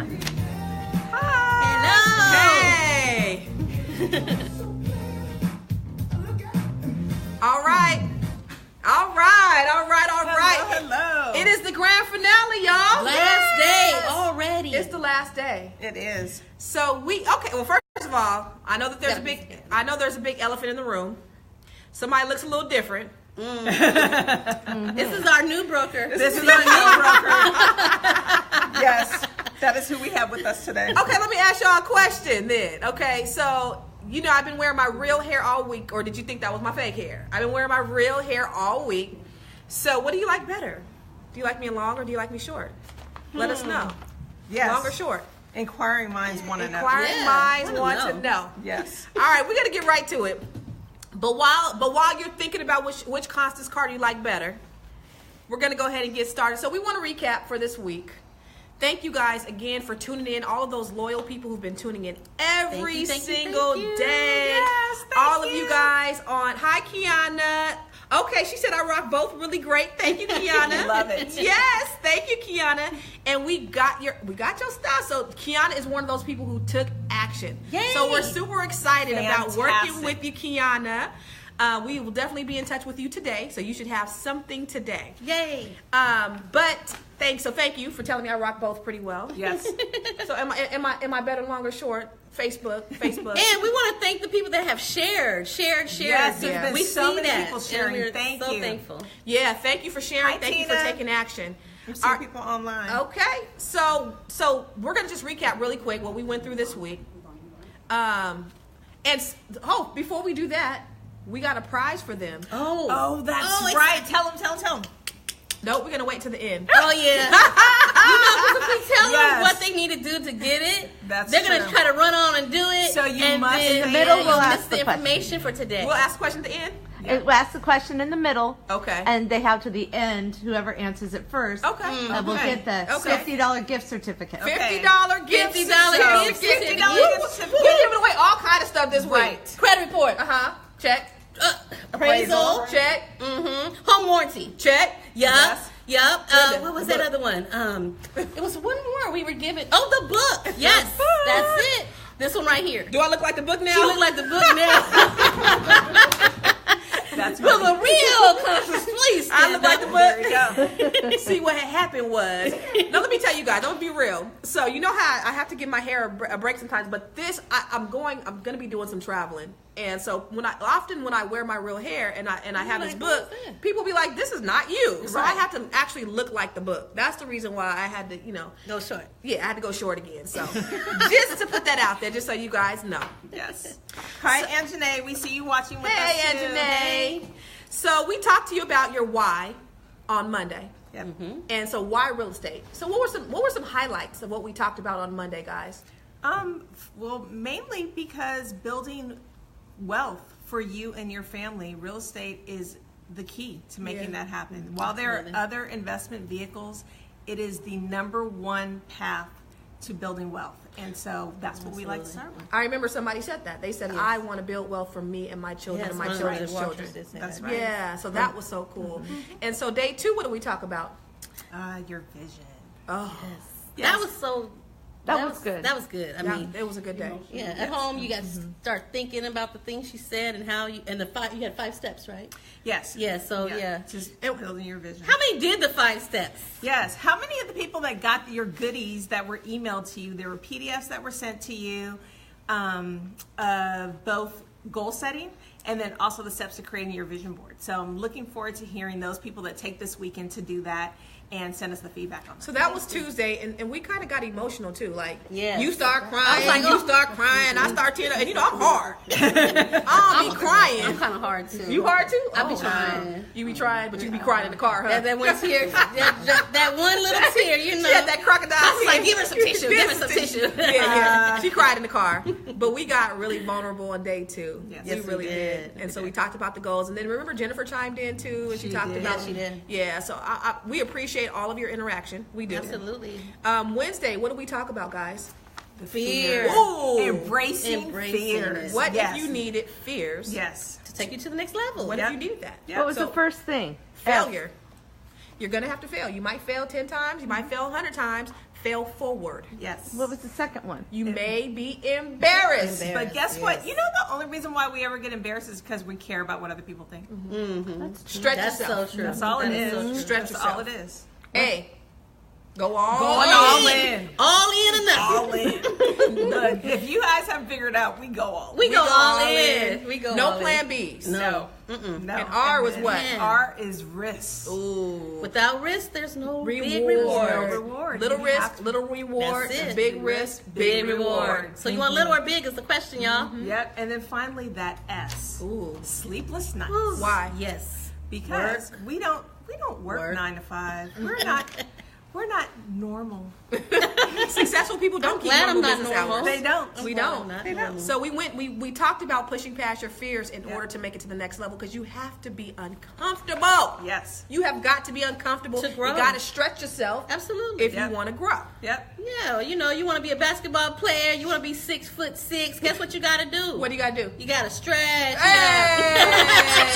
time. Hi. Hey. All right. Hello. It is the grand finale, y'all. Last day already. It's the last day. It is. So well, first of all, I know that there's a big elephant in the room. Somebody looks a little different. This is our new broker. This is our new broker. Yes, that is who we have with us today. Okay, let me ask y'all a question then. Okay, so I've been wearing my real hair all week, or did you think that was my fake hair? I've been wearing my real hair all week. So what do you like better? Do you like me long or do you like me short? Let us know. Yes. Long or short? Inquiring minds want to know. Inquiring minds want to know. Yes. All right, we're gonna get right to it. But while you're thinking about which Constance card you like better, we're gonna go ahead and get started. So we want to recap for this week. Thank you guys again for tuning in. All of those loyal people who've been tuning in every single day. Yes, all of you guys on. Hi, Kiana. Okay, she said I rock both really great. Thank you, Kiana. Love it. Yes, thank you, Kiana. And we got your stuff. So Kiana is one of those people who took action. Yay. So we're super excited about Fantastic. working with you, Kiana. We will definitely be in touch with you today. So you should have something today. Yay. Thank you for telling me I rock both pretty well. Yes. So am I better, long or short? Facebook. And we want to thank the people that have shared. Yes, there's been we so see many that, people sharing. and we're Thank so you. thankful. Yeah, thank you for sharing. Hi, thank you Tina. for taking action. I'm seeing people online. Okay, so we're gonna just recap really quick what we went through this week. Before we do that, we got a prize for them. Oh, that's right. Tell them. Nope, we're gonna wait till the end. Oh yeah. If we tell them what they need to do to get it, they're gonna try to run on and do it. So you and must then, in the middle. We'll you'll ask miss the the question. information for today. We'll ask a question at the end. We'll ask the question in the middle. Okay. And they have to the end, whoever answers it first. Okay. We'll get the $50 gift certificate. Okay. $50 gift. $50 $50 gift gift certificate. certificate. We're giving away all kind of stuff this week. Right. Credit report. Check. Appraisal. Check. Home warranty. Check. Yup. Good. What was The that book. other one? It was one more we were given. Oh, the book. Yes, that's it. This one right here. Do I look like the book now? She look like the book now. That's But the real Constance, please. I look like the There you go. See, what had happened was, now let me tell you guys, don't be real. So you know how I have to give my hair a break sometimes, but this, I'm going to be doing some traveling. And so when I wear my real hair and I have this book, people be like, this is not you. So I have to actually look like the book. That's the reason why I had to, Go short. yeah, I had to go short again. So just to put that out there, just so you guys know. Yes. Hi, Anjanae. We see you watching with us Hey, too. Anjanae. So we talked to you about your why on Monday. Yep. And so why real estate? So what were some highlights of what we talked about on Monday, guys? Well, mainly because building wealth for you and your family, real estate is the key to making that happen. While there are other investment vehicles, it is the number one path to building wealth. And so that's what we like to start with. I remember somebody said that. They said, I want to build wealth for me and my children and my children's children. That's right. Yeah, so that was so cool. And so day 2, what do we talk about? Your vision. Oh, Yes. That was so. That was good. That was good. I mean, it was a good day. yeah. At home, you got to start thinking about the things she said and how you and you had 5 steps, right? Yes. Yeah. So yeah. Just building your vision. How many did the 5 steps? Yes. How many of the people that got your goodies that were emailed to you, there were PDFs that were sent to you, both goal setting and then also the steps to creating your vision board. So I'm looking forward to hearing those people that take this weekend to do that and send us the feedback on that. So that was Tuesday, and we kind of got emotional too. Like, Yeah. you start crying, like, you start crying, I start tearing up, and I'm hard. I'll be crying. I'm kind of hard too. You hard too? I be trying. You be trying, but you be crying in the car, huh? That one tear, that one little tear, you know. She had that crocodile I was tear. like, give her some tissue. Give her some tissue. Yeah. She cried in the car. But we got really vulnerable on day 2. Yes. we Yes, we really did. And so we talked about the goals. And then remember Jennifer chimed in too, and she talked did. about. Yeah, she did. Yeah, so we appreciate all of your interaction. We do. Absolutely. Wednesday, what do we talk about, guys? Fear. Ooh. Embracing fears. it. What Yes. if you needed fears? Yes. To take you to the next level. What if you needed that? Yep. What was So- the first thing? Failure. You're going to have to fail. You might fail 10 times. You might fail 100 times. fail forward. Yes. What was the second one? You may be embarrassed. But guess what? You know the only reason why we ever get embarrassed is because we care about what other people think. That's true. Stretch That's yourself. so true. That's all it is. So Stretch That's yourself. all it is. Hey, go all All in. All in enough. All in. Look, if you guys haven't figured out, we go all in. We go all in. We go No all plan in. Bs. No. No. No. And R was then what? R is risk. Ooh. Without risk, there's no big Reward. No reward. reward. Little You risk, have to- little reward. That's it. Big risk, Big big reward. So you want little or big is the question, y'all. Yep. And then finally that S. Ooh. Sleepless nights. Why? Yes. Because we don't work Work. 9 to 5. We're not normal. Successful people don't keep glad normal I'm not business normal. hours. They don't. We Glad I'm don't. not They normal. don't. So we talked about pushing past your fears in order to make it to the next level, because you have to be uncomfortable. Yes. You have got to be uncomfortable. To grow. You got to stretch yourself Absolutely. if Yep. you want to grow. Yep. Yeah, you know, you want to be a basketball player. You want to be 6'6". Guess what you got to do? What do you got to do? You got to stretch. Hey!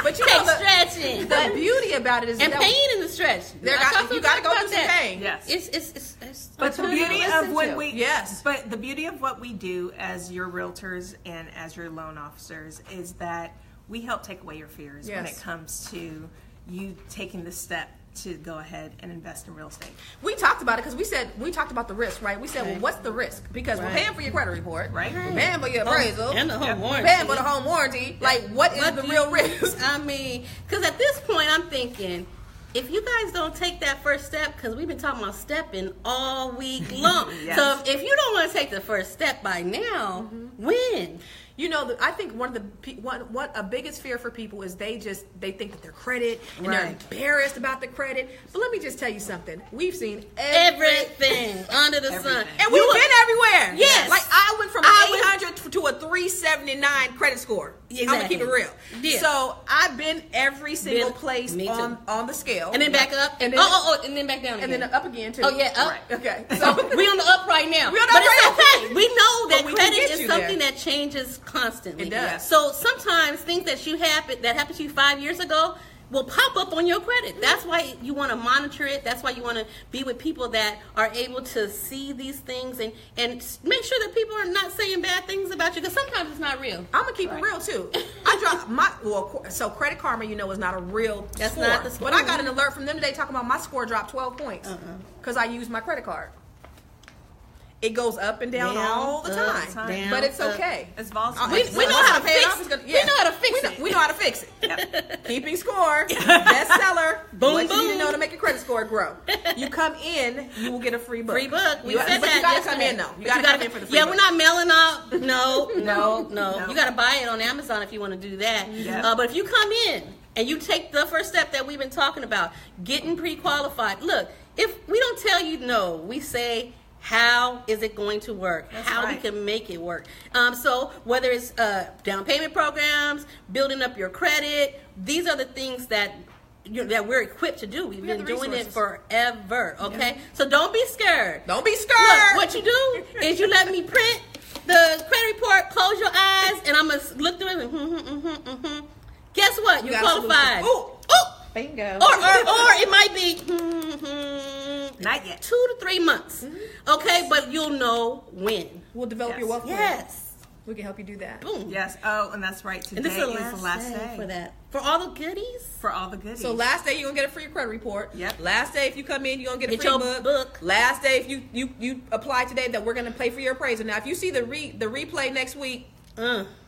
But you know Take stretching. the beauty about it is And that pain in the stretch. you got to go through some pain. Yes. It's But the who you beauty listen of when to. we Yes. but the beauty of what we do as your realtors and as your loan officers is that we help take away your fears when Yes. it comes to you taking the step to go ahead and invest in real estate. We talked about it because we talked about the risk, right? We said, well, what's the risk? Because we're Right. paying for your credit report, Right. We're paying for your appraisal, and the home warranty. we're paying for the home warranty. Like, what is the real risk? I mean, because at this point, I'm thinking, if you guys don't take that first step, because we've been talking about stepping all week long. Yes. So if you don't want to take the first step by now, when? You know, I think one of the biggest fear for people is they think that their credit and they're Right. embarrassed about the credit. But let me just tell you something. We've seen Everything under the sun. Everything. and we've been everywhere. Yes. Like I went from I was- 800 to a 379 credit score. I'm gonna keep it Exactly. real. Yeah. So I've been every single Been- place me too. on the scale. And then back up. And then, and then back down and again. then up again too. Oh, yeah, up. Right. Okay. So we on the up right now. We on the but up it's right now. okay. We know that But we can credit get is you something there. that changes constantly. It does. So sometimes things that happened to you 5 years ago will pop up on your credit. That's why you want to monitor it. That's why you want to be with people that are able to see these things and make sure that people are not saying bad things about you, because sometimes it's not real. I'm gonna keep it real too. I dropped so Credit Karma, is not a real That's score. not the score. But I got an alert from them today talking about my score dropped 12 points because I used my credit card. It goes up and down all the time, down, but it's up. okay. It's volatile. We know how to fix it. We know how to fix it. We know how to fix it. Keeping score, bestseller. Boom, what you need to boom. know to make your credit score grow. You come in, you will get a free book. Free book. We You- said but that. you gotta yesterday. come in though. You But gotta come in for the free Yeah, book. we're not mailing out. No. No. You gotta buy it on Amazon if you want to do that. Yeah. But if you come in and you take the first step that we've been talking about, getting pre-qualified. Look, if we don't tell you no, we say, how is it going to work? How right. we can make it work. So whether it's down payment programs, building up your credit, these are the things that that we're equipped to do. We've have been the doing it resources. forever. Okay, so don't be scared. Don't be scared. Look, what you do is you let me print the credit report, close your eyes, and I'm gonna look through it. And, Guess what? You're got a qualified. solution. Ooh. Bingo. Or it might be Not yet. 2 to 3 months. Okay, but you'll know when. We'll develop Yes. your wealth plan. Yes. We can help you do that. Boom. Yes. Oh, and that's right. And Today this is the last day for that. For all the goodies. For all the goodies. So last day you're gonna get a free credit report. Yep. Last day if you come in you're gonna get a Get free your book. Last day if you apply today that we're gonna pay for your appraisal. Now if you see the replay next week,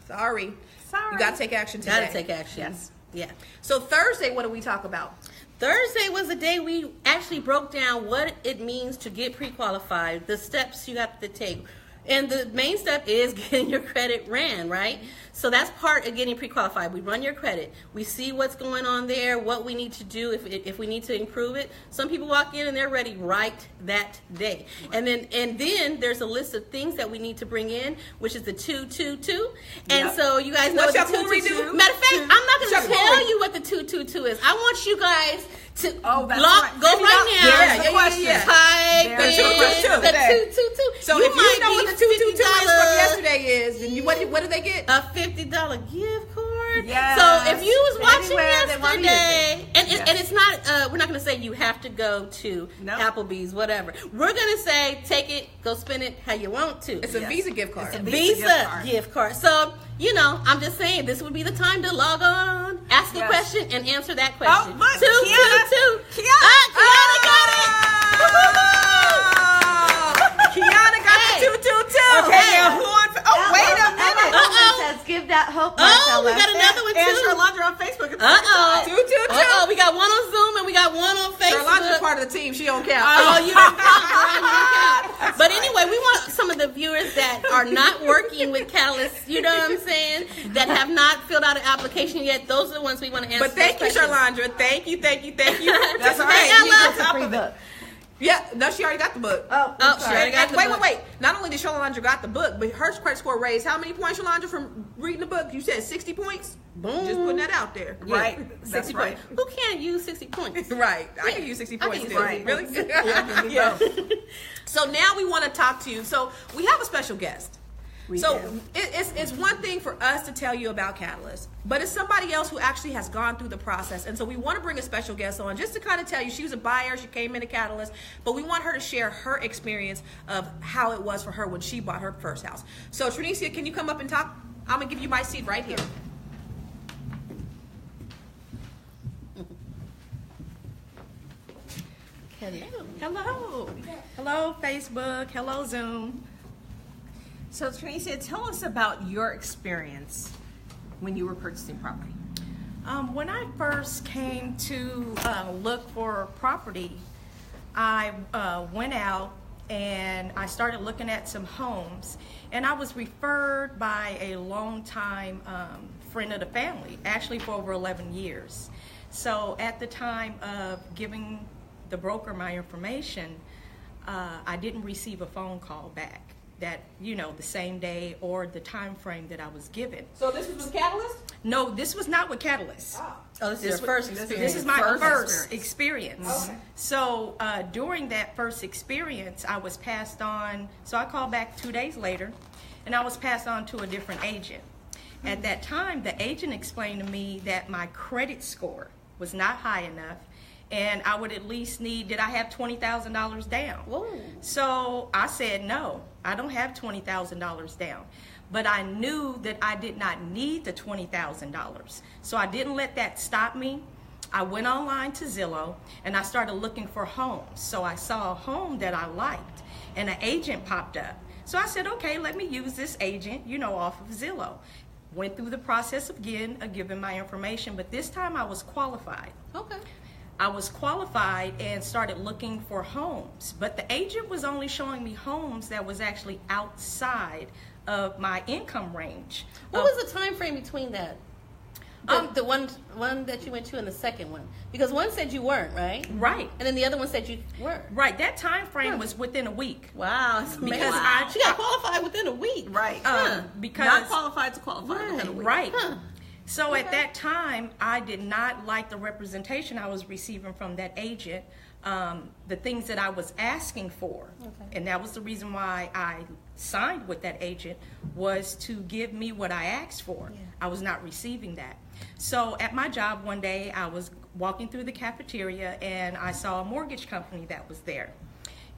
sorry, you gotta take action today. Gotta take action. Yes. Yeah. So Thursday, what do we talk about? Thursday was the day we actually broke down what it means to get pre-qualified, the steps you have to take. And the main step is getting your credit ran, right? So that's part of getting pre-qualified. We run your credit. We see what's going on there, what we need to do if we need to improve it. Some people walk in and they're ready right that day. And then there's a list of things that we need to bring in, which is the 222. And Yep. so you guys know What's what the your foolery 222. do? Matter of fact, I'm not going What's to your tell foolery? you what the 222 is. I want you guys to Oh, that's lock, right. go If you right don't- now. there's the question. Type There's in the question. the 222. So if you know what the 222 is from yesterday is, then what do they get? A $50 gift card. Yes. So if you was watching Anywhere they want you to yesterday, be. and it's not, we're not going to say you have to go to Nope. Applebee's, whatever. We're going to say take it, go spend it how you want to. It's a Visa gift card. It's a Visa gift card. So, I'm just saying this would be the time to log on, ask a Yes. question, and answer that question. Oh, look, 222. Kiana Kiana got it. Kiana got Hey. the 222. Okay, now who on? Oh, wait a minute. Says, give that hope. Oh, we got another one And too. Sherlandra on Facebook. Uh-oh. 222. We got one on Zoom and we got one on Facebook. Sherlandra's part of the team. She don't count. Oh, you didn't count, girl. You didn't count. But anyway, we want some of the viewers that are not working with Catalyst, you know what I'm saying, that have not filled out an application yet. Those are the ones we want to answer. But thank you, those questions. Sherlandra. Thank you. That's all Hey, right. Ella. It's a free book. Yeah, no, she already got the book. Oh, Oh, she sorry. already got the wait, book. wait. Not only did Sherlandra got the book, but her credit score raised how many points, Sherlandra, from reading the book? You said 60 points? Boom. Just putting that out there. Right. Yeah, That's 60 right. points. Who can't use 60 points? Right. I Yeah. can use 60 I points can still. use 60 Really? points. Yeah. So now we want to talk to you. So we have a special guest. It's one thing for us to tell you about Catalyst, but it's somebody else who actually has gone through the process. And so we want to bring a special guest on just to kind of tell you, she was a buyer, she came into Catalyst, but we want her to share her experience of how it was for her when she bought her first house. So Trinicia, can you come up and talk? I'm going to give you my seat right here. Hello. Hello, Facebook. Hello, Zoom. So, Trinicia, tell us about your experience when you were purchasing property. When I first came to look for property, I went out and I started looking at some homes, and I was referred by a longtime friend of the family, actually for over 11 years. So at the time of giving the broker my information, I didn't receive a phone call back that, the same day or the time frame that I was given. So this was with Catalyst? No, this was not with Catalyst. Oh, this is your first experience. This is my First first experience. Okay. So during that first experience, I was passed on. So I called back 2 days later, and I was passed on to a different agent. At that time, the agent explained to me that my credit score was not high enough, and I would at least need, did I have $20,000 down? Whoa. So I said, no, I don't have $20,000 down. But I knew that I did not need the $20,000. So I didn't let that stop me. I went online to Zillow and I started looking for homes. So I saw a home that I liked and an agent popped up. So I said, okay, let me use this agent, off of Zillow. Went through the process again of giving my information, but this time I was qualified. Okay. I was qualified and started looking for homes, but the agent was only showing me homes that was actually outside of my income range. What was the time frame between that? The one that you went to and the second one? Because one said you weren't, right? Right. And then the other one said you were. Right. That time frame was within a week. Wow. That's amazing. Because she got qualified within a week. Right. Because Not qualified to qualify. within a week. right. Huh. So at that time, I did not like the representation I was receiving from that agent, the things that I was asking for. Okay. And that was the reason why I signed with that agent, was to give me what I asked for. Yeah. I was not receiving that. So at my job one day, I was walking through the cafeteria and I saw a mortgage company that was there.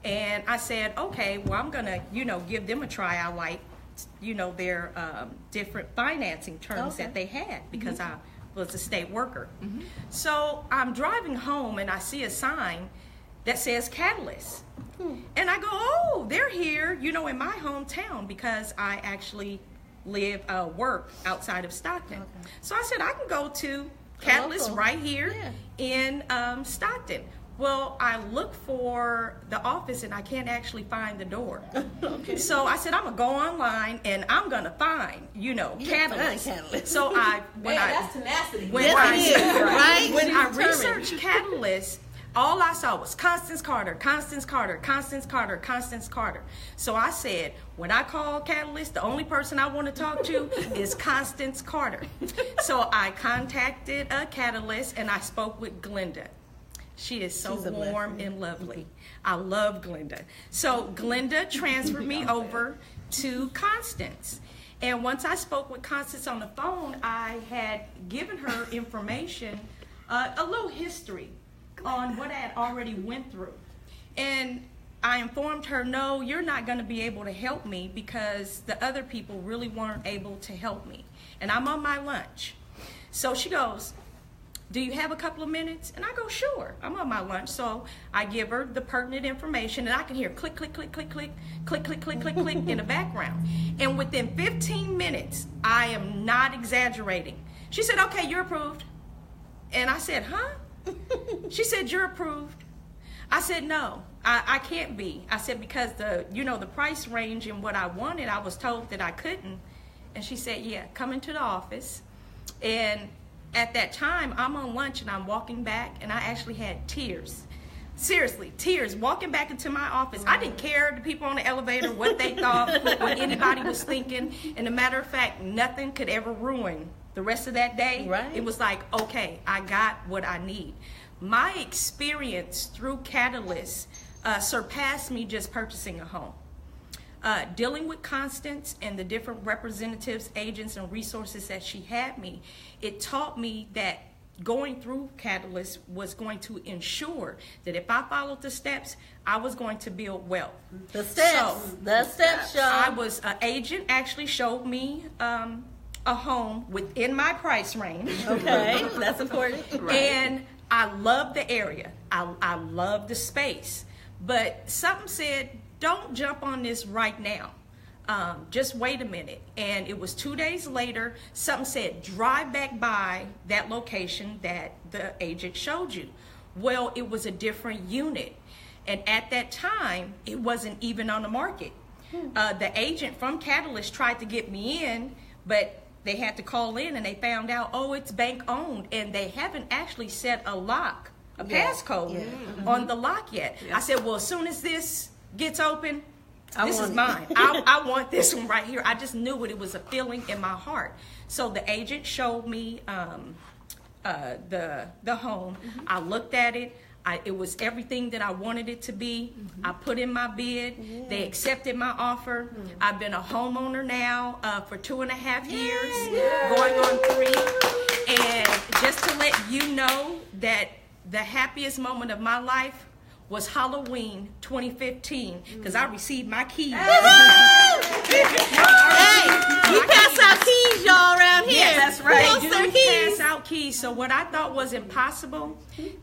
And I said, okay, well, I'm going to, give them a try. I like, their different financing terms Okay. that they had because I was a state worker. So I'm driving home and I see a sign that says Catalyst. And I go, oh, they're here, in my hometown, because I actually work outside of Stockton. Okay. So I said, I can go to Catalyst local. right here Yeah. in Stockton. Well, I look for the office and I can't actually find the door. Okay. So I said, I'm gonna go online and I'm gonna find, Catalyst. find Catalyst. So That's tenacity. when Yes, I, it is, right? when She's I determined. researched Catalyst, all I saw was Constance Carter, Constance Carter, Constance Carter, Constance Carter. So I said, when I call Catalyst, the only person I want to talk to is Constance Carter. So I contacted Catalyst and I spoke with Glenda. She is so She's a warm blessing. and lovely. I love Glenda. So Glenda transferred me over to Constance. And once I spoke with Constance on the phone, I had given her information, a little history on what I had already went through. And I informed her, no, you're not going to be able to help me because the other people really weren't able to help me. And I'm on my lunch. So she goes, do you have a couple of minutes? And I go, sure, I'm on my lunch. So I give her the pertinent information, and I can hear click, click, click, click, click, click, click, click, click, click in the background. And within 15 minutes, I am not exaggerating, she said, okay, you're approved. And I said, huh? She said, you're approved. I said, no, I can't be. I said, because the price range and what I wanted, I was told that I couldn't. And she said, yeah, come into the office. And at that time, I'm on lunch and I'm walking back, and I actually had tears. Seriously, tears, walking back into my office. I didn't care, the people on the elevator, what they thought, what anybody was thinking. And a matter of fact, nothing could ever ruin the rest of that day. Right. It was like, okay, I got what I need. My experience through Catalyst surpassed me just purchasing a home. Dealing with Constance and the different representatives, agents, and resources that she had me, it taught me that going through Catalyst was going to ensure that if I followed the steps, I was going to build wealth. The steps, y'all. An agent actually showed me a home within my price range. Okay, that's important. Right. And I love the area. I love the space. But something said, don't jump on this right now. Just wait a minute. And it was 2 days later, something said, drive back by that location that the agent showed you. Well, it was a different unit. And at that time, it wasn't even on the market. The agent from Catalyst tried to get me in, but they had to call in and they found out, oh, it's bank owned. And they haven't actually set a lock, a passcode on the lock yet. I said, well, as soon as this gets open, this is mine. I want this one right here. I just knew it was a feeling in my heart. So the agent showed me the home. I looked at it. It was everything that I wanted it to be. I put in my bid. They accepted my offer. I've been a homeowner now for 2.5 years, going on 3. And just to let you know that the happiest moment of my life was Halloween 2015, because I received my keys. Hey, we pass out keys, y'all, around here. Yes, that's right. They do pass out keys. So what I thought was impossible,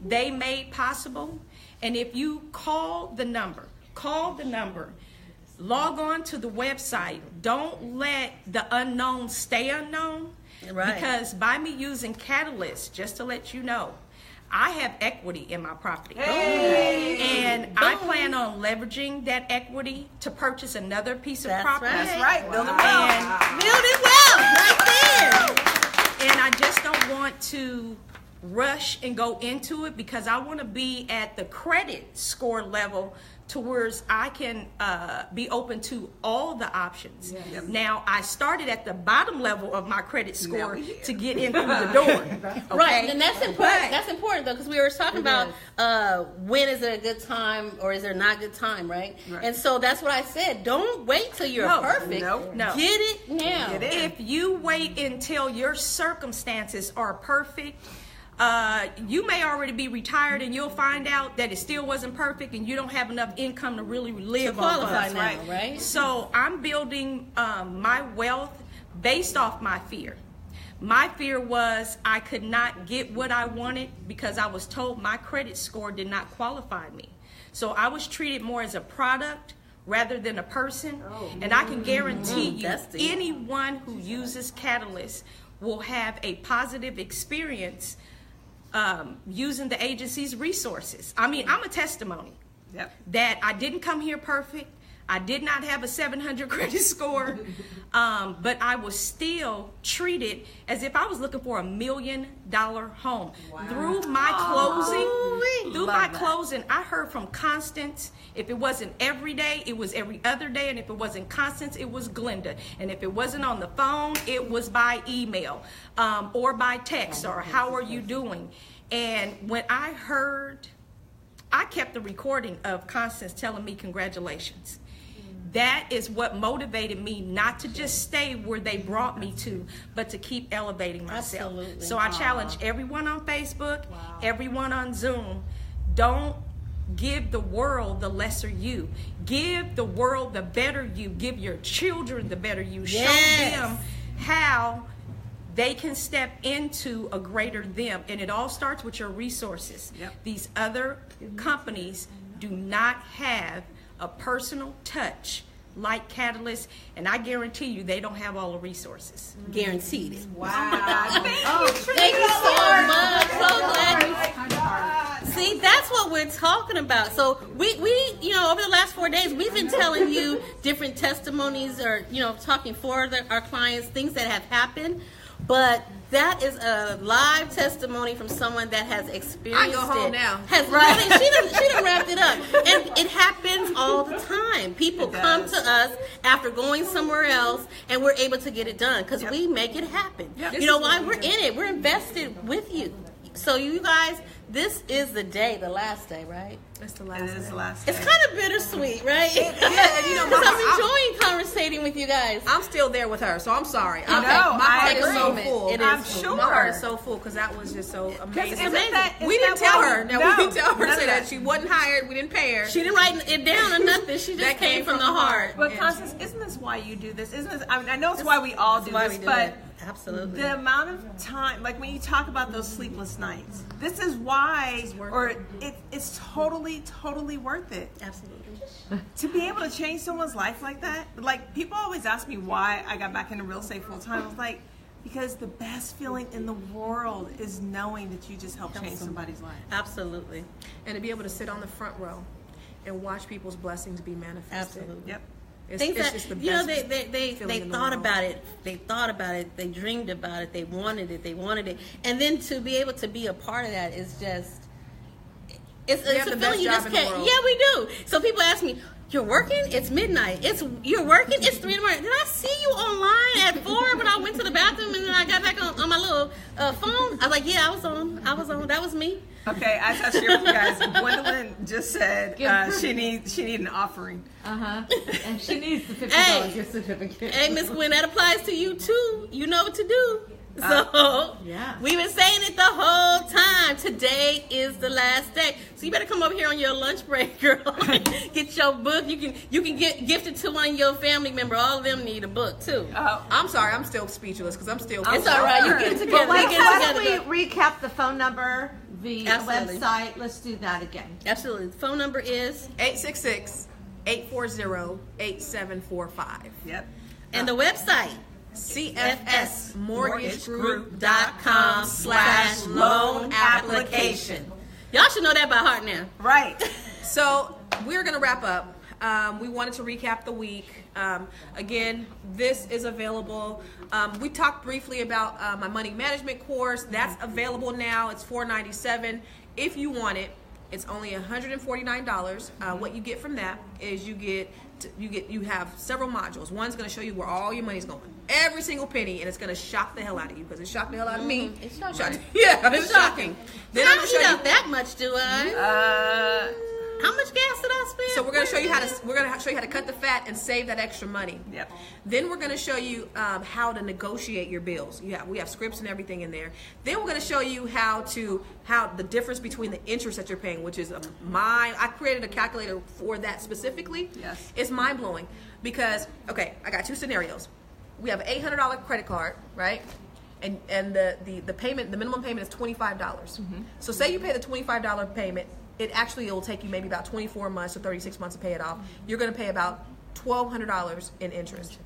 they made possible. And if you call the number, log on to the website. Don't let the unknown stay unknown. Right. Because by me using Catalyst, just to let you know, I have equity in my property. And I plan on leveraging that equity to purchase another piece of property. Right. That's right. Build it Right there. And I just don't want to rush and go into it, because I want to be at the credit score level towards I can be open to all the options. Yes. Now, I started at the bottom level of my credit score to get in through the door. Okay? Right, and that's important. That's important, though, because we were talking about when is it a good time or is there not a good time, right? And so that's what I said. Don't wait till you're perfect. No. Get it now. If you wait until your circumstances are perfect, you may already be retired, and you'll find out that it still wasn't perfect, and you don't have enough income to really live on qualify now, right? So I'm building my wealth based off my fear. My fear was I could not get what I wanted because I was told my credit score did not qualify me. So I was treated more as a product rather than a person. And I can guarantee you, anyone who uses Catalyst will have a positive experience using the agency's resources. I mean, I'm a testimony that I didn't come here perfect. I did not have a 700 credit score, but I was still treated as if I was looking for $1 million home. Through my closing, I heard from Constance. If it wasn't every day, it was every other day. And if it wasn't Constance, it was Glenda. And if it wasn't on the phone, it was by email or by text or how are you doing? And when I heard, I kept the recording of Constance telling me congratulations. that is what motivated me not to just stay where they brought me to, but to keep elevating myself. Absolutely. So I challenge everyone on Facebook, everyone on Zoom, don't give the world the lesser you. Give the world the better you. Give your children the better you. Yes. Show them how they can step into a greater them. And it all starts with your resources. Yep. These other companies do not have a personal touch like Catalyst, and I guarantee you they don't have all the resources. Guaranteed. Wow. Thank you so much. So glad you. See, that's what we're talking about. So we over the last 4 days, we've been telling you different testimonies, or talking for our clients, things that have happened. But that is a live testimony from someone that has experienced I go home it. now. Has really, she done wrapped it up, and it happens all the time. People come to us after going somewhere else, and we're able to get it done because we make it happen. Yep. You know why? We're in it. We're invested with you. So you guys, this is the day, the last day, right? It's the It last is day. the last It's day. kind of bittersweet, right? Yeah, and Because I'm enjoying conversating with you guys. I'm still there with her, so I'm sorry. No, my heart I is so agree. full. It I'm is. sure. My heart is so full because that was just so amazing. Isn't that- we isn't didn't that tell why her. you- No, no, we didn't tell her none say of that that. she wasn't hired. We didn't pay her. She didn't write it down or nothing. She just That came from the heart. But Constance, isn't this why you do this? Isn't this? I mean, I know it's why we all do Why this, we do but it. Absolutely. the amount of time, like when you talk about those sleepless nights, this is why, or it's totally worth it. Absolutely. To be able to change someone's life like that. Like, people always ask me why I got back into real estate full time. I was like, because the best feeling in the world is knowing that you just helped change somebody's life. Absolutely. And to be able to sit on the front row and watch people's blessings be manifested. Absolutely. Yep. Things that just the they feeling in the thought world. about it. They thought about it. They dreamed about it. They wanted it. And then to be able to be a part of that is just it's have a the feeling best you job just in the can't. world. Yeah, we do. So people ask me, "You're working? It's midnight. You're working? It's 3 in the morning. Did I see you online at 4 when I went to the bathroom and then I got back on my little phone?" I was like, "Yeah, I was on. That was me." Okay, I have to share with you guys. Gwendolyn just said she needs an offering. And she needs the $50 Hey. gift certificate. Hey, Miss Gwen, that applies to you too. You know what to do. So yeah. we've been saying it the whole time. Today is the last day, so you better come over here on your lunch break, girl. Get your book. You can get gifted to one of your family member. All of them need a book too. I'm sorry, I'm still speechless because I'm still. It's all right. You get it together. Why You get it don't together. we recap the phone number, the Absolutely. website? Let's do that again. Absolutely. The phone number is 866-840-8745. Yep. and the website. CFSmortgagegroup.com/loan application. Y'all should know that by heart now. Right. So we're going to wrap up. We wanted to recap the week. Again, this is available. We talked briefly about my money management course. That's available now. It's $497. If you want it, it's only $149. What you get from that is you have several modules. One's going to show you where all your money's going, every single penny, and it's going to shock the hell out of you because it shocked the hell out of me. It's shocking. Yeah, it's shocking. Then I I'm don't going to eat show you. out that much, do I? How much gas did I spend? So we're going to show you how to cut the fat and save that extra money. Yep. Then we're going to show you how to negotiate your bills. We have scripts and everything in there. Then we're going to show you how the difference between the interest that you're paying, which is I created a calculator for that specifically. Yes. It's mind blowing because I got 2 scenarios. We have an $800 credit card, right? And the payment, the minimum payment is $25. So say you pay the $25 payment. It will take you maybe about 24 months or 36 months to pay it off. You're going to pay about $1,200 in interest.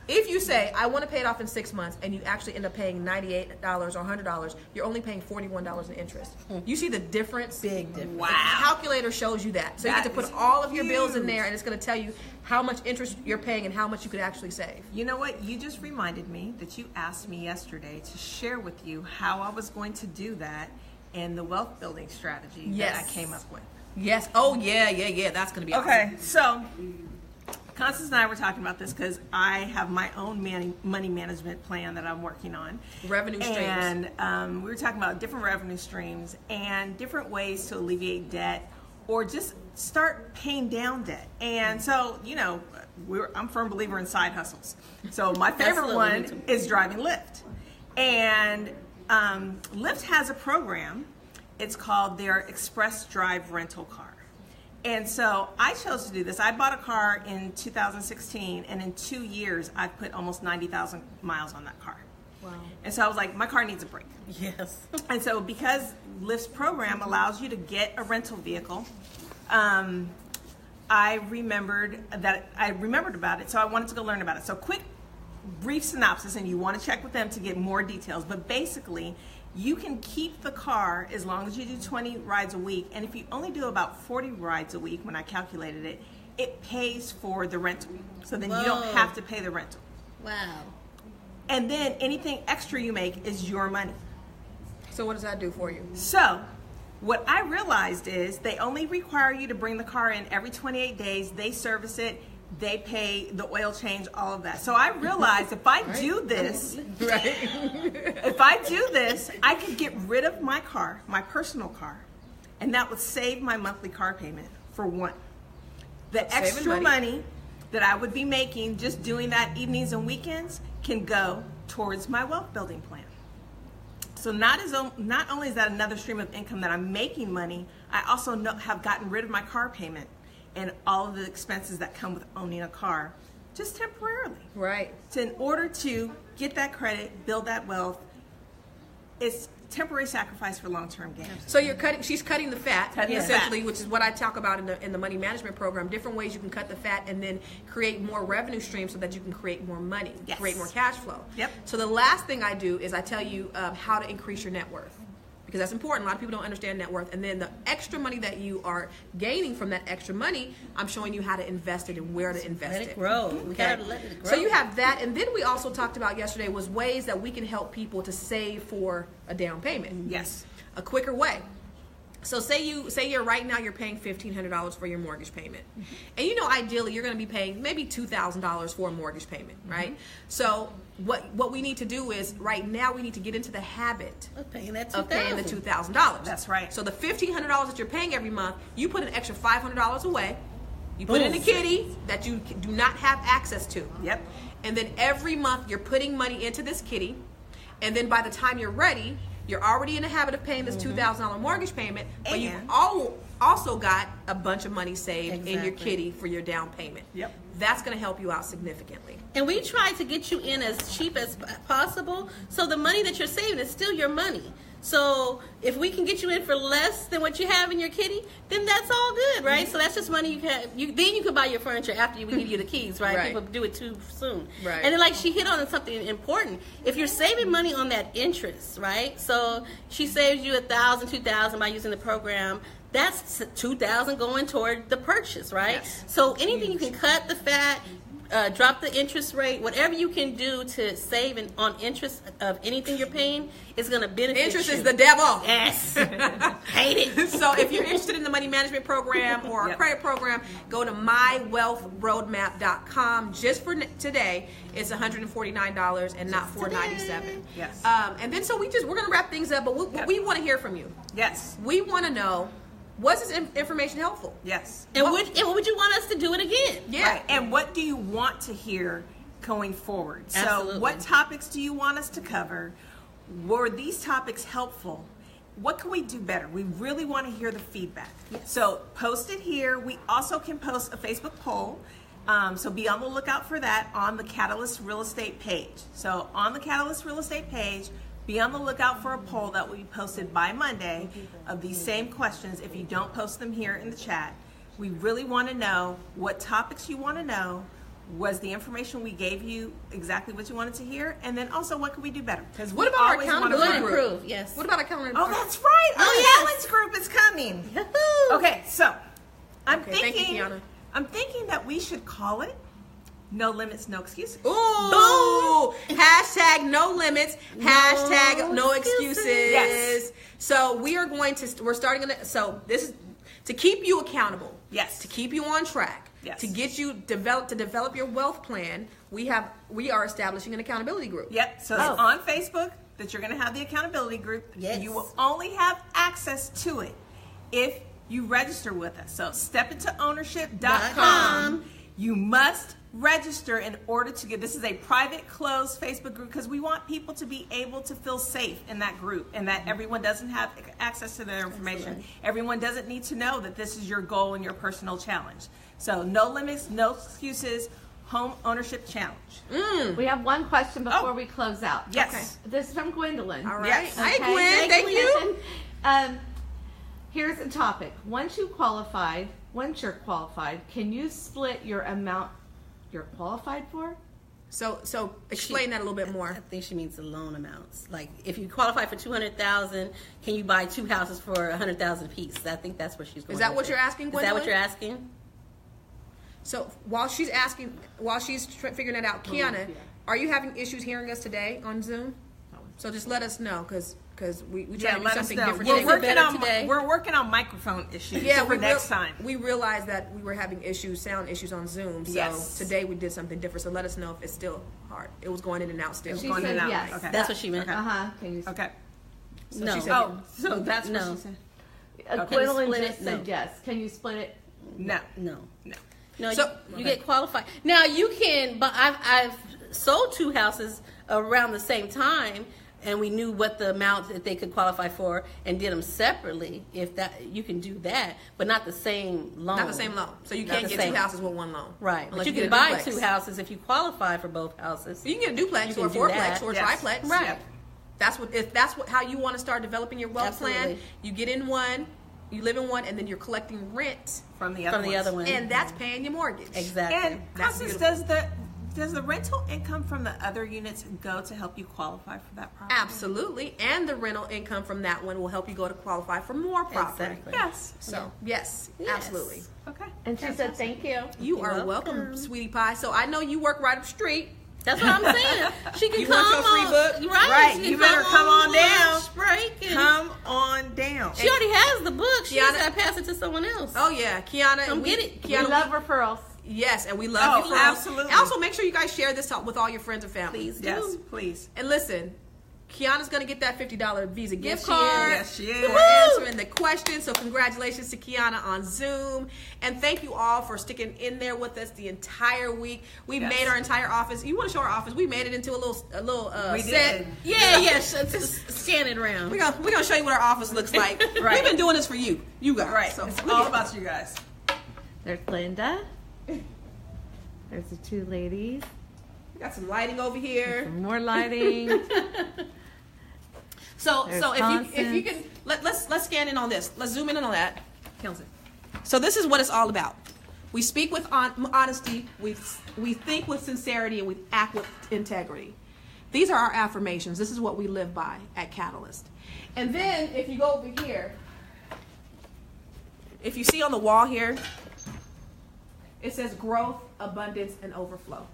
If you say, I want to pay it off in 6 months, and you actually end up paying $98 or $100, you're only paying $41 in interest. You see the difference? Big difference. Wow. The calculator shows you that. So you That get to put is all of your bills in huge. there, and it's going to tell you how much interest you're paying and how much you could actually save. You know what? You just reminded me that you asked me yesterday to share with you how I was going to do that and the wealth building strategy that I came up with. Yes. Oh, yeah. That's going to be Okay, awesome. so Constance and I were talking about this because I have my own money management plan that I'm working on. Revenue streams. And we were talking about different revenue streams and different ways to alleviate debt or just start paying down debt. And so, you know, I'm a firm believer in side hustles. So my favorite one is driving Lyft. And Lyft has a program. It's called their Express Drive Rental Car. And so I chose to do this. I bought a car in 2016, and in 2 years, I've put almost 90,000 miles on that car. Wow. And so I was like, my car needs a break. Yes. And so because Lyft's program allows you to get a rental vehicle, I remembered about it, so I wanted to go learn about it. So quick, brief synopsis, and you want to check with them to get more details. But basically, you can keep the car as long as you do 20 rides a week. And if you only do about 40 rides a week, when I calculated it, it pays for the rental. So then you don't have to pay the rental. Wow. And then anything extra you make is your money. So what does that do for you? So what I realized is they only require you to bring the car in every 28 days. They service it. They pay the oil change, all of that. So I realized if I do this, I could get rid of my car, my personal car, and that would save my monthly car payment for one. The extra money that I would be making just doing that evenings and weekends can go towards my wealth building plan. So not only is that another stream of income that I'm making money, I also have gotten rid of my car payment and all of the expenses that come with owning a car, just temporarily. Right. So in order to get that credit, build that wealth, it's temporary sacrifice for long-term gain. So she's cutting the fat, essentially, fat. which is what I talk about in the money management program. Different ways you can cut the fat and then create more revenue streams so that you can create more money, create more cash flow. Yep. So the last thing I do is I tell you how to increase your net worth. Because that's important. A lot of people don't understand net worth. And then the extra money that you are gaining from that extra money, I'm showing you how to invest it and where to invest it. Let it grow. We gotta let it grow. So you have that. And then we also talked about yesterday was ways that we can help people to save for a down payment. Yes. A quicker way. So say you're right now you're paying $1,500 for your mortgage payment. And you know ideally you're going to be paying maybe $2,000 for a mortgage payment, right? So what we need to do is right now we need to get into the habit of paying the $2,000. That's right. So the $1,500 that you're paying every month, you put an extra $500 away. You put in a kitty that you do not have access to. Yep. And then every month you're putting money into this kitty. And then by the time you're ready, you're already in the habit of paying this $2,000 mortgage payment, but you've also got a bunch of money saved in your kitty for your down payment. Yep. That's going to help you out significantly. And we try to get you in as cheap as possible, so the money that you're saving is still your money. So if we can get you in for less than what you have in your kitty, then that's all good, right? So that's just money you can. Then you can buy your furniture after we give you the keys, right? People do it too soon. Right. And then, like, she hit on something important. If you're saving money on that interest, right? So she saves you $1,000, $2,000 by using the program. That's $2,000 going toward the purchase, right? Yes. So anything you can cut the fat. Drop the interest rate. Whatever you can do to save on interest of anything you're paying is going to benefit Interest you. is the devil. Yes. Hate it. So if you're interested in the money management program or a credit program, go to mywealthroadmap.com. Just for today, it's $149 and not $497. Yes. And then so we're going to wrap things up, but we want to hear from you. Yes. We want to know, was this information helpful? Yes. And would you want us to do it again? Yeah. Right. And what do you want to hear going forward? Absolutely. So what topics do you want us to cover? Were these topics helpful? What can we do better? We really want to hear the feedback. Yes. So post it here. We also can post a Facebook poll. So be on the lookout for that on the Catalyst Real Estate page. So on the Catalyst Real Estate page, be on the lookout for a poll that will be posted by Monday of these same questions if you don't post them here in the chat. We really want to know what topics you want to know. Was the information we gave you exactly what you wanted to hear? And then also, what can we do better? Because what about our accountability group? Improve, yes. What about accountability? Oh, that's right. Our challenge group is coming. Yahoo! Okay, so I'm thank you, Kiana. thinking that we should call it No Limits, No Excuses. Ooh! Hashtag no limits. Hashtag no excuses. Yes. So we're starting so this is to keep you accountable. Yes. To keep you on track. Yes. To get you develop your wealth plan. We are establishing an accountability group. Yep. So it's on Facebook that you're going to have the accountability group. Yes. You will only have access to it if you register with us. So stepintoownership.com. You must register in order to get, this is a private closed Facebook group because we want people to be able to feel safe in that group and that everyone doesn't have access to their information. Absolutely. Everyone doesn't need to know that this is your goal and your personal challenge. So no limits, no excuses, home ownership challenge. We have one question before we close out. Yes. Okay. This is from Gwendolyn. All right. Yes. Hi, Okay, Gwen. Thank you. Here's the topic. Once you're qualified, can you split your amount you're qualified for? So explain that a little bit more. I think she means the loan amounts. Like, if you qualify for $200,000, can you buy 2 houses for $100,000 apiece? I think that's where she's going. Is that with what it. you're asking, Is that Gwendolyn? what you're asking? So while she's figuring that out, Kiana, are you having issues hearing us today on Zoom? So just let us know, because we try to do let us something know. different We're today. working on today? we're working on microphone issues for we next time. We realized that we were having sound issues on Zoom. So Yes. today we did something different. So let us know if it's still hard. It was going in and out still. She Going in said and out. yes. Okay. That's what she meant. Can you Okay. No. she said- Oh, so that's No. what she said. Gwendolyn split just it? said No. yes. Can you split it? No. No. No. No, So- you get qualified. Now you can, but I've sold 2 houses around the same time, and we knew what the amount that they could qualify for, and did them separately. If that, you can do that, but not the same loan. Not the same loan. So you Not can't the get same. 2 houses with 1 loan. Right, Unless but you get can a buy duplex. 2 houses if you qualify for both houses. You can get a duplex You or a can do fourplex that. or a Yes. triplex. Right. Yep. That's what how you want to start developing your wealth plan. Absolutely. You get in one, you live in one, and then you're collecting rent, From the other From the ones. other one. and that's paying your mortgage. Exactly. And That's Constance, does the rental income from the other units go to help you qualify for that property? Absolutely, and the rental income from that one will help you go to qualify for more property. Exactly. Yes. So yes, Yes. absolutely. Okay. And she said thank you. You You're are welcome, welcome. sweetie pie. So I know you work right up the street. That's what I'm saying. She can You come want your free on, book? Right. Right, She you can better come on down. lunch break and- Come on down. She already has the book. She just Kiana- got to pass it to someone else. Oh yeah, Kiana. Come get it. We Kiana, love referrals. yes, and we love Oh, you. absolutely. And also, make sure you guys share this with all your friends and family. Please do. Yes, please. And listen, Kiana's gonna get that $50 Visa gift Yes, she is. card. Yes, she is. For answering the question. So congratulations to Kiana on Zoom, and thank you all for sticking in there with us the entire week. We Yes. made our entire office. You want to show our office? We made it into a little We set. did. Yeah. Scan it around. We're gonna show you what our office looks like. Right. We've been doing this for you guys. Right. So It's we all get- about you guys. There's Linda. There's the 2 ladies. we got some lighting over here. Some more lighting. So There's if you can let's scan in on this. Let's zoom in on that. So this is what it's all about. We speak with honesty. We think with sincerity, and we act with integrity. These are our affirmations. This is what we live by at Catalyst. And then if you go over here, if you see on the wall here, it says growth, abundance, and overflow.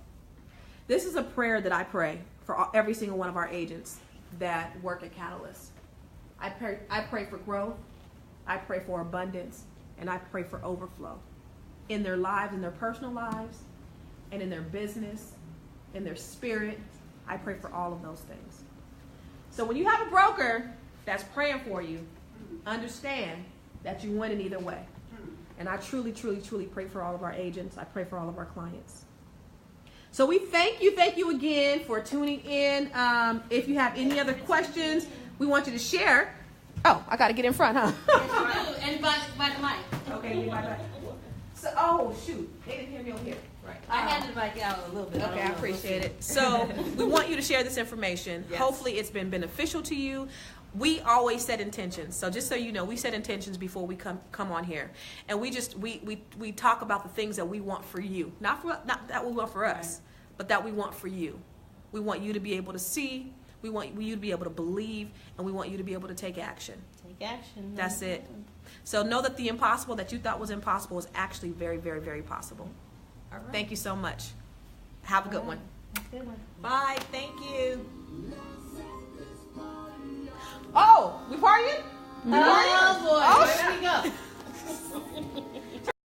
This is a prayer that I pray for every single one of our agents that work at Catalyst. I pray for growth, I pray for abundance, and I pray for overflow in their lives, in their personal lives, and in their business, in their spirit. I pray for all of those things. So when you have a broker that's praying for you, understand that you win in either way. And I truly, truly, truly pray for all of our agents. I pray for all of our clients. So we thank you again for tuning in. If you have any other questions, we want you to share. Oh, I got to get in front, huh? And by the mic. Okay, bye. So, oh shoot, they didn't hear me over here. Right. I had to invite you out a little bit. Okay, I appreciate it. So we want you to share this information. Yes. Hopefully it's been beneficial to you. We always set intentions. So just so you know, we set intentions before we come on here. And we talk about the things that we want for you. Not that we want for us, but that we want for you. We want you to be able to see, we want you to be able to believe, and we want you to be able to take action. Take action. That's it. So know that the impossible that you thought was impossible is actually very, very, very possible. All right. Thank you so much. Have a good one. Good one. Bye. Thank you. Oh, we partying? Oh boy, Oh, here we go.